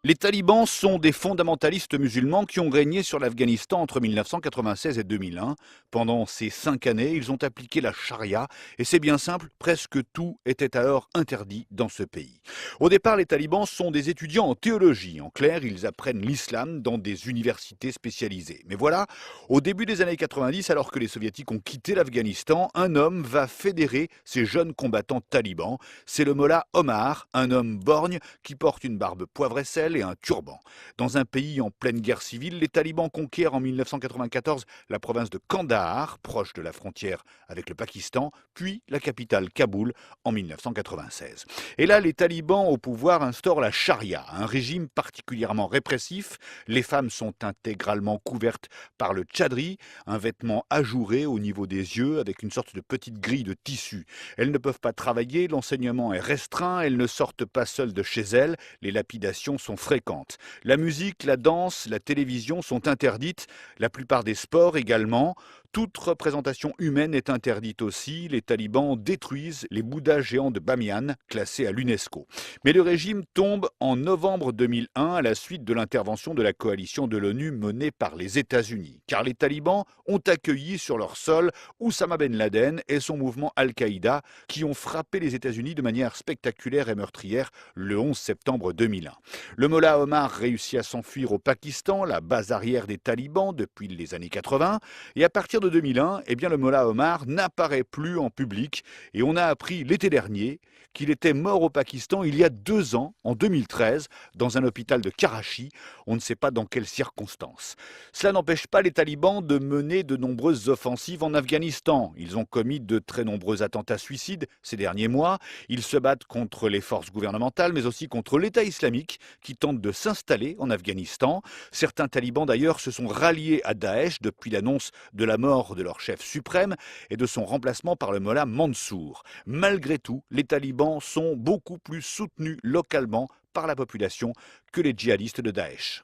Les talibans sont des fondamentalistes musulmans qui ont régné sur l'Afghanistan entre 1996 et 2001. Pendant ces 5 années, ils ont appliqué la charia et c'est bien simple, presque tout était alors interdit dans ce pays. Au départ, les talibans sont des étudiants en théologie. En clair, ils apprennent l'islam dans des universités spécialisées. Mais voilà, au début des années 90, alors que les soviétiques ont quitté l'Afghanistan, un homme va fédérer ces jeunes combattants talibans. C'est le mollah Omar, un homme borgne qui porte une barbe poivre et sel et un turban. Dans un pays en pleine guerre civile, les talibans conquièrent en 1994 la province de Kandahar, proche de la frontière avec le Pakistan, puis la capitale Kaboul en 1996. Et là, les talibans au pouvoir instaurent la charia, un régime particulièrement répressif. Les femmes sont intégralement couvertes par le tchadri, un vêtement ajouré au niveau des yeux avec une sorte de petite grille de tissu. Elles ne peuvent pas travailler, l'enseignement est restreint, elles ne sortent pas seules de chez elles, les lapidations sont fréquentes. La musique, la danse, la télévision sont interdites, la plupart des sports également. Toute représentation humaine est interdite aussi. Les talibans détruisent les bouddhas géants de Bamiyan, classés à l'UNESCO. Mais le régime tombe en novembre 2001 à la suite de l'intervention de la coalition de l'ONU menée par les États-Unis. Car les talibans ont accueilli sur leur sol Oussama Ben Laden et son mouvement Al-Qaïda qui ont frappé les États-Unis de manière spectaculaire et meurtrière le 11 septembre 2001. Le mollah Omar réussit à s'enfuir au Pakistan, la base arrière des talibans depuis les années 80. Et à partir de 2001, le mollah Omar n'apparaît plus en public. Et on a appris l'été dernier qu'il était mort au Pakistan il y a 2 ans, en 2013, dans un hôpital de Karachi. On ne sait pas dans quelles circonstances. Cela n'empêche pas les talibans de mener de nombreuses offensives en Afghanistan. Ils ont commis de très nombreux attentats suicides ces derniers mois. Ils se battent contre les forces gouvernementales, mais aussi contre l'État islamique qui tente de s'installer en Afghanistan. Certains talibans d'ailleurs se sont ralliés à Daesh depuis l'annonce de la mort de leur chef suprême et de son remplacement par le mollah Mansour. Malgré tout, les talibans sont beaucoup plus soutenus localement par la population que les djihadistes de Daesh.